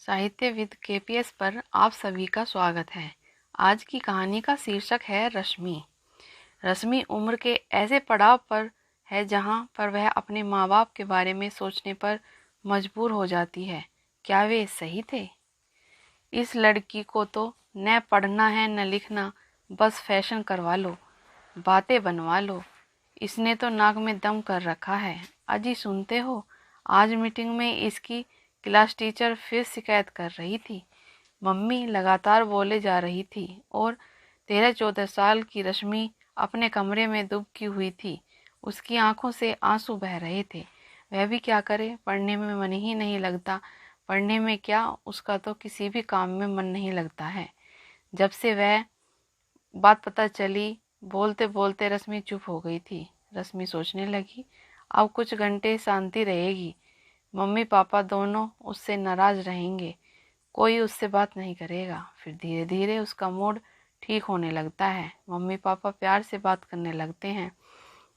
साहित्यविद KPS पर आप सभी का स्वागत है। आज की कहानी का शीर्षक है रश्मि। रश्मि उम्र के ऐसे पड़ाव पर है जहाँ पर वह अपने माँ बाप के बारे में सोचने पर मजबूर हो जाती है। क्या वे सही थे? इस लड़की को तो न पढ़ना है न लिखना, बस फैशन करवा लो, बातें बनवा लो। इसने तो नाक में दम कर रखा है। अजी सुनते हो, आज मीटिंग में इसकी क्लास टीचर फिर शिकायत कर रही थी। मम्मी लगातार बोले जा रही थी और 13-14 साल की रश्मि अपने कमरे में दुबकी हुई थी। उसकी आंखों से आंसू बह रहे थे। वह भी क्या करे, पढ़ने में मन ही नहीं लगता। पढ़ने में क्या, उसका तो किसी भी काम में मन नहीं लगता है। जब से वह बात पता चली, बोलते बोलते रश्मि चुप हो गई थी। रश्मि सोचने लगी, अब कुछ घंटे शांति रहेगी। मम्मी पापा दोनों उससे नाराज रहेंगे, कोई उससे बात नहीं करेगा। फिर धीरे धीरे उसका मूड ठीक होने लगता है। मम्मी पापा प्यार से बात करने लगते हैं,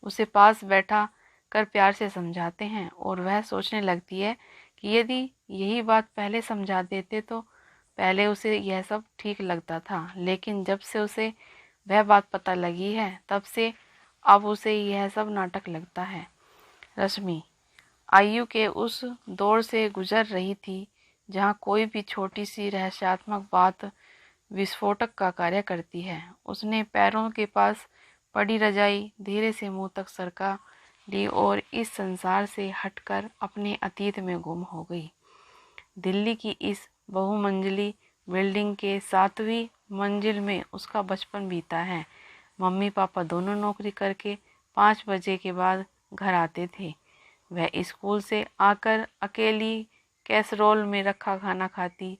उसे पास बैठा कर प्यार से समझाते हैं और वह सोचने लगती है कि यदि यही बात पहले समझा देते तो पहले उसे यह सब ठीक लगता था, लेकिन जब से उसे वह बात पता लगी है तब से अब उसे यह सब नाटक लगता है। रश्मि आयु के उस दौर से गुजर रही थी जहाँ कोई भी छोटी सी रहस्यात्मक बात विस्फोटक का कार्य करती है। उसने पैरों के पास पड़ी रजाई धीरे से मुंह तक सरका ली और इस संसार से हटकर अपने अतीत में गुम हो गई। दिल्ली की इस बहुमंजिली बिल्डिंग के 7वीं मंजिल में उसका बचपन बीता है। मम्मी पापा दोनों नौकरी करके 5 बजे के बाद घर आते थे। वह स्कूल से आकर अकेली कैसरोल में रखा खाना खाती,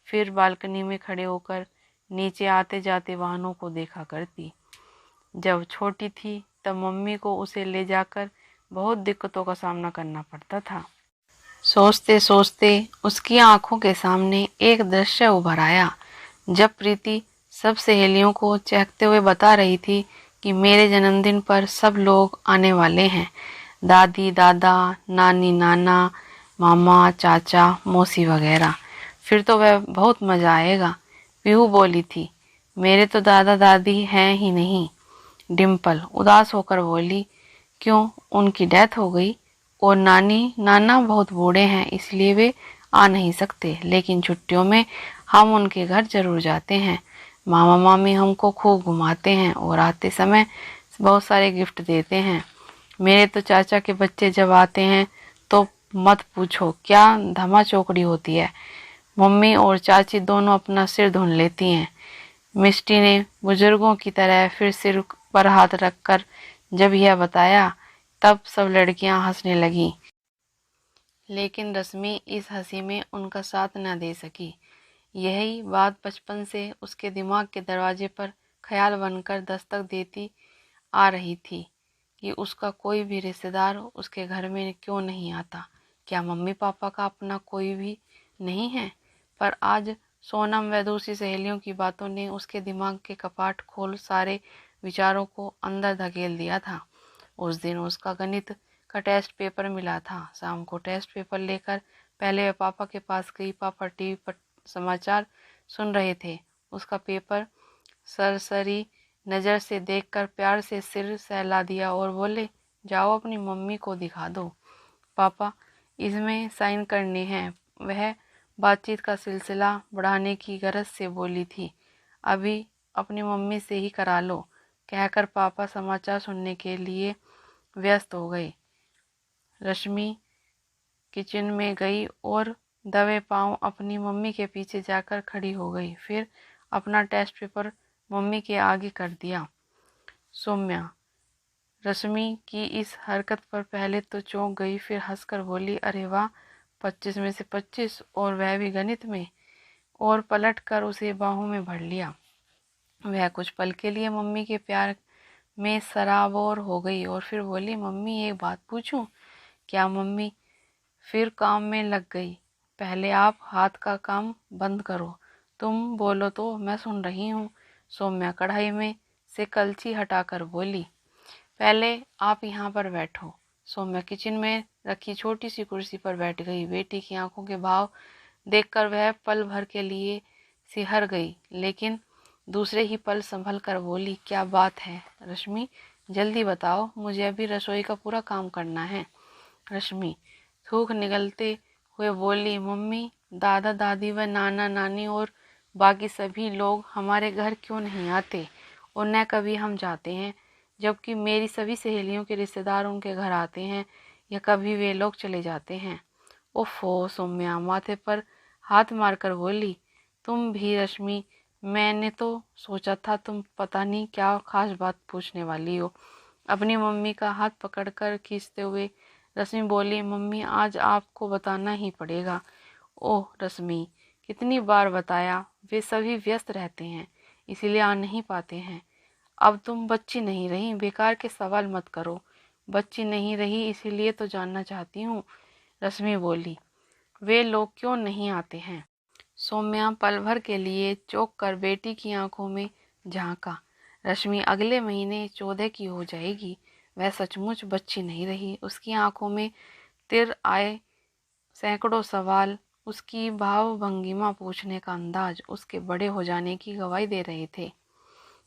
फिर बालकनी में खड़े होकर नीचे आते जाते वाहनों को देखा करती। जब छोटी थी तब मम्मी को उसे ले जाकर बहुत दिक्कतों का सामना करना पड़ता था। सोचते सोचते उसकी आंखों के सामने एक दृश्य उभर आया, जब प्रीति सब सहेलियों को चहकते हुए बता रही थी कि मेरे जन्मदिन पर सब लोग आने वाले हैं। दादी दादा, नानी नाना, मामा चाचा मौसी वगैरह। फिर तो वह बहुत मज़ा आएगा। पीहू बोली थी, मेरे तो दादा दादी हैं ही नहीं। डिम्पल उदास होकर बोली, क्यों, उनकी डेथ हो गई? और नानी नाना बहुत बूढ़े हैं इसलिए वे आ नहीं सकते, लेकिन छुट्टियों में हम उनके घर जरूर जाते हैं। मामा मामी हमको खूब घुमाते हैं और आते समय बहुत सारे गिफ्ट देते हैं। मेरे तो चाचा के बच्चे जब आते हैं तो मत पूछो क्या धमा चौकड़ी होती है। मम्मी और चाची दोनों अपना सिर धुन लेती हैं। मिष्टी ने बुजुर्गों की तरह फिर सिर पर हाथ रखकर जब यह बताया तब सब लड़कियां हंसने लगीं, लेकिन रश्मि इस हंसी में उनका साथ न दे सकी। यही बात बचपन से उसके दिमाग के दरवाजे पर ख्याल बनकर दस्तक देती आ रही थी कि उसका कोई भी रिश्तेदार उसके घर में क्यों नहीं आता। क्या मम्मी पापा का अपना कोई भी नहीं है? पर आज सोनम व दूसरी सहेलियों की बातों ने उसके दिमाग के कपाट खोल सारे विचारों को अंदर धकेल दिया था। उस दिन उसका गणित का टेस्ट पेपर मिला था। शाम को टेस्ट पेपर लेकर पहले वह पापा के पास गई। पापा टीवी पर समाचार सुन रहे थे। उसका पेपर सरसरी नज़र से देखकर प्यार से सिर सहला दिया और बोले, जाओ अपनी मम्मी को दिखा दो। पापा, इसमें साइन करने हैं। वह बातचीत का सिलसिला बढ़ाने की गरज से बोली थी, अभी अपनी मम्मी से ही करा लो, कहकर पापा समाचार सुनने के लिए व्यस्त हो गए। रश्मि किचन में गई और दबे पांव अपनी मम्मी के पीछे जाकर खड़ी हो गई। फिर अपना टेस्ट पेपर मम्मी के आगे कर दिया। सौम्या रश्मि की इस हरकत पर पहले तो चौंक गई, फिर हंसकर बोली, अरे वाह, 25 में से 25 और वह भी गणित में, और पलट कर उसे बाहों में भर लिया। वह कुछ पल के लिए मम्मी के प्यार में सराबोर हो गई और फिर बोली, मम्मी एक बात पूछूं? क्या? मम्मी फिर काम में लग गई। पहले आप हाथ का काम बंद करो, तुम बोलो तो मैं सुन रही हूँ। सौम्या कढ़ाई में से कलछी हटाकर बोली, पहले आप यहाँ पर बैठो। सौम्या किचन में रखी छोटी सी कुर्सी पर बैठ गई। बेटी की आंखों के भाव देखकर वह पल भर के लिए सिहर गई, लेकिन दूसरे ही पल संभल कर बोली, क्या बात है रश्मि, जल्दी बताओ, मुझे अभी रसोई का पूरा काम करना है। रश्मि थूक निगलते हुए बोली, मम्मी, दादा दादी व नाना नानी और बाकी सभी लोग हमारे घर क्यों नहीं आते, और न कभी हम जाते हैं, जबकि मेरी सभी सहेलियों के रिश्तेदार उनके घर आते हैं या कभी वे लोग चले जाते हैं। ओफो, सौम्या माथे पर हाथ मारकर बोली, तुम भी रश्मि, मैंने तो सोचा था तुम पता नहीं क्या खास बात पूछने वाली हो। अपनी मम्मी का हाथ पकड़कर खींचते हुए रश्मि बोली, मम्मी, आज आपको बताना ही पड़ेगा। ओह रश्मि, कितनी बार बताया, वे सभी व्यस्त रहते हैं इसीलिए आ नहीं पाते हैं। अब तुम बच्ची नहीं रही, बेकार के सवाल मत करो। बच्ची नहीं रही इसीलिए तो जानना चाहती हूँ, रश्मि बोली। वे लोग क्यों नहीं आते हैं? सौम्या पल भर के लिए चौंक कर बेटी की आंखों में झांका। रश्मि अगले महीने 14 की हो जाएगी। वह सचमुच बच्ची नहीं रही। उसकी आंखों में तिर आए, सैकड़ों सवाल, उसकी भाव भंगिमा, पूछने का अंदाज उसके बड़े हो जाने की गवाही दे रहे थे।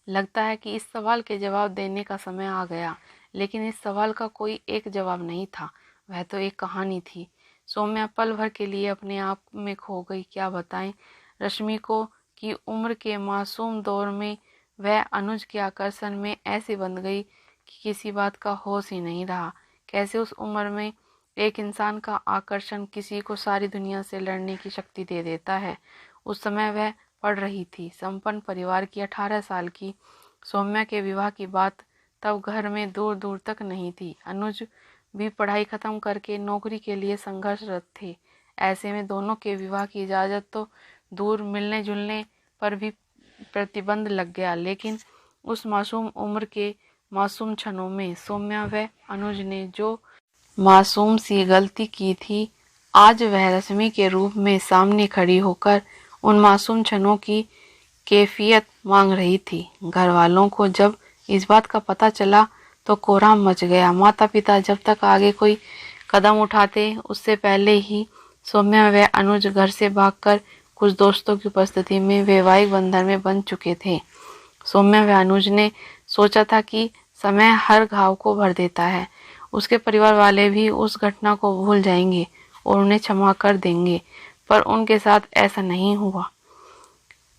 लगता है कि इस सवाल के जवाब देने का समय आ गया, लेकिन इस सवाल का कोई एक जवाब नहीं था, वह तो एक कहानी थी। सौम्या पल भर के लिए अपने आप में खो गई। क्या बताएं रश्मि को कि उम्र के मासूम दौर में वह अनुज के आकर्षण में ऐसी बंध गई कि किसी बात का होश ही नहीं रहा। कैसे उस उम्र में एक इंसान का आकर्षण किसी को सारी दुनिया से लड़ने की शक्ति दे देता है। उस समय वह पढ़ रही थी, संपन्न परिवार की, 18 साल की। सौम्या के विवाह की बात तब घर में दूर दूर तक नहीं थी। अनुज भी पढ़ाई खत्म करके नौकरी के लिए संघर्षरत थे। ऐसे में दोनों के विवाह की इजाज़त तो दूर, मिलने जुलने पर भी प्रतिबंध लग गया। लेकिन उस मासूम उम्र के मासूम क्षणों में सौम्या व अनुज ने जो मासूम सी गलती की थी, आज वह रश्मि के रूप में सामने खड़ी होकर उन मासूम क्षणों की कैफियत मांग रही थी। घर वालों को जब इस बात का पता चला तो कोहराम मच गया। माता पिता जब तक आगे कोई कदम उठाते, उससे पहले ही सौम्या व अनुज घर से भागकर कुछ दोस्तों की उपस्थिति में वैवाहिक बंधन में बंध चुके थे। सौम्या व अनुज ने सोचा था कि समय हर घाव को भर देता है। उसके परिवार वाले भी उस घटना को भूल जाएंगे और उन्हें क्षमा कर देंगे, पर उनके साथ ऐसा नहीं हुआ।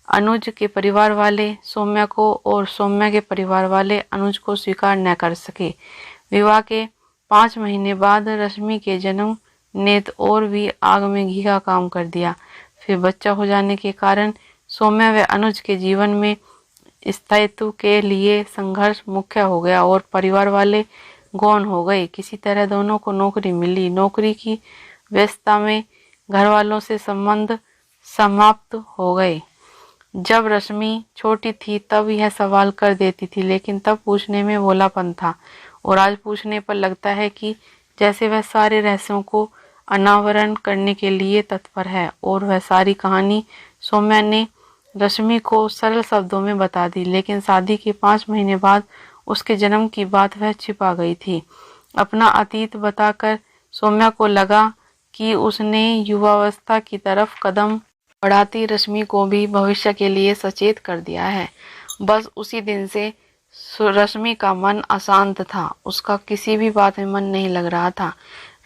अनुज के परिवार वाले सौम्या को और सौम्या के परिवार वाले अनुज को स्वीकार न कर सके। विवाह के 5 महीने बाद रश्मि के जन्म ने तो और भी आग में घी का काम कर दिया। फिर बच्चा हो जाने के कारण सौम्या व अनुज के जीवन में स्थायित्व के लिए संघर्ष मुख्य हो गया और परिवार वाले गौन हो गए। किसी तरह दोनों को नौकरी मिली। नौकरी की व्यस्तता में घर वालों से संबंध समाप्त हो गए। जब रश्मि छोटी थी तब यह सवाल कर देती थी, लेकिन तब पूछने में भोलापन था, और आज पूछने पर लगता है कि जैसे वह सारे रहस्यों को अनावरण करने के लिए तत्पर है। और वह सारी कहानी सौम्या ने रश्मि को सरल शब्दों में बता दी, लेकिन शादी के 5 महीने बाद उसके जन्म की बात वह छिपा गई थी। अपना अतीत बताकर सौम्या को लगा कि उसने युवावस्था की तरफ कदम बढ़ाती रश्मि को भी भविष्य के लिए सचेत कर दिया है। बस उसी दिन से रश्मि का मन अशांत था। उसका किसी भी बात में मन नहीं लग रहा था।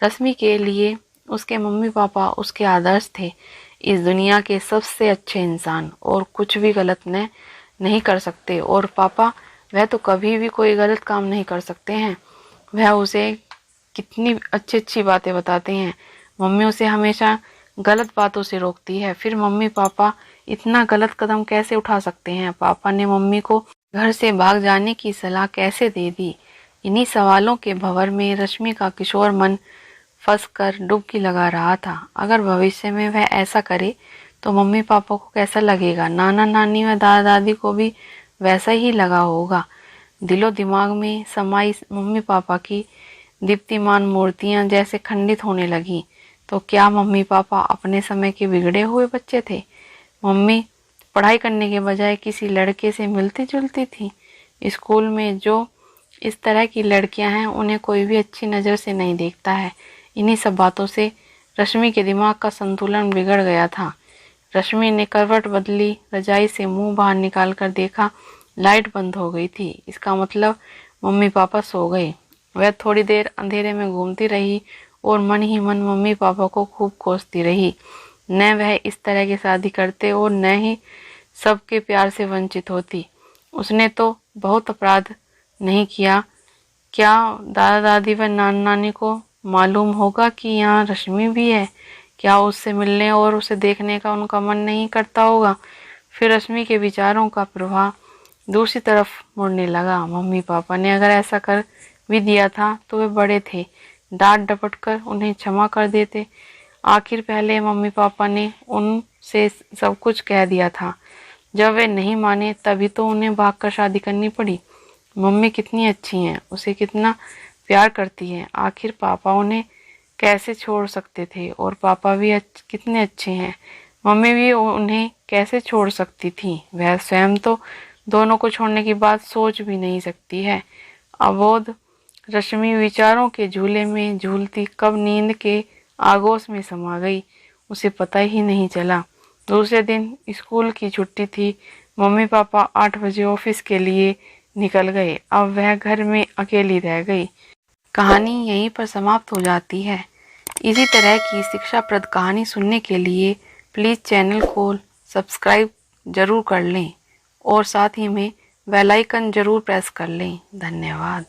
रश्मि के लिए उसके मम्मी पापा उसके आदर्श थे, इस दुनिया के सबसे अच्छे इंसान, और कुछ भी गलत नहीं कर सकते। और पापा, वह तो कभी भी कोई गलत काम नहीं कर सकते हैं। वह उसे कितनी अच्छी अच्छी बातें बताते हैं। मम्मी उसे हमेशा गलत बातों से रोकती है। फिर मम्मी पापा इतना गलत कदम कैसे उठा सकते हैं? पापा ने मम्मी को घर से भाग जाने की सलाह कैसे दे दी? इन्हीं सवालों के भंवर में रश्मि का किशोर मन फंसकर डुबकी लगा रहा था। अगर भविष्य में वह ऐसा करे तो मम्मी पापा को कैसा लगेगा? नाना नानी व दादा दादी को भी वैसा ही लगा होगा। दिलो दिमाग में समाई मम्मी पापा की दीप्तिमान मूर्तियां जैसे खंडित होने लगी। तो क्या मम्मी पापा अपने समय के बिगड़े हुए बच्चे थे? मम्मी पढ़ाई करने के बजाय किसी लड़के से मिलती जुलती थी। स्कूल में जो इस तरह की लड़कियां हैं, उन्हें कोई भी अच्छी नज़र से नहीं देखता है। इन्हीं सब बातों से रश्मि के दिमाग का संतुलन बिगड़ गया था। रश्मि ने करवट बदली, रजाई से मुंह बाहर निकाल कर देखा, लाइट बंद हो गई थी। इसका मतलब मम्मी पापा सो गए। वह थोड़ी देर अंधेरे में घूमती रही और मन ही मन मम्मी पापा को खूब कोसती रही। न वह इस तरह की शादी करते और न ही सबके प्यार से वंचित होती। उसने तो बहुत अपराध नहीं किया। क्या दादा दादी व नाना नानी को मालूम होगा कि यहाँ रश्मि भी है? क्या उससे मिलने और उसे देखने का उनका मन नहीं करता होगा? फिर रश्मि के विचारों का प्रवाह दूसरी तरफ मुड़ने लगा। मम्मी पापा ने अगर ऐसा कर भी दिया था तो वे बड़े थे, डांट डपट कर उन्हें क्षमा कर देते। आखिर पहले मम्मी पापा ने उनसे सब कुछ कह दिया था। जब वे नहीं माने तभी तो उन्हें भागकर शादी करनी पड़ी। मम्मी कितनी अच्छी हैं, उसे कितना प्यार करती हैं। आखिर पापा उन्हें कैसे छोड़ सकते थे? और पापा भी कितने अच्छे हैं, मम्मी भी उन्हें कैसे छोड़ सकती थी? वह स्वयं तो दोनों को छोड़ने की बात सोच भी नहीं सकती है। अबोध रश्मि विचारों के झूले में झूलती कब नींद के आगोश में समा गई, उसे पता ही नहीं चला। दूसरे दिन स्कूल की छुट्टी थी। मम्मी पापा 8 बजे ऑफिस के लिए निकल गए। अब वह घर में अकेली रह गई। कहानी यहीं पर समाप्त हो जाती है। इसी तरह की शिक्षाप्रद कहानी सुनने के लिए प्लीज़ चैनल को सब्सक्राइब जरूर कर लें और साथ ही में बेल आइकन जरूर प्रेस कर लें। धन्यवाद।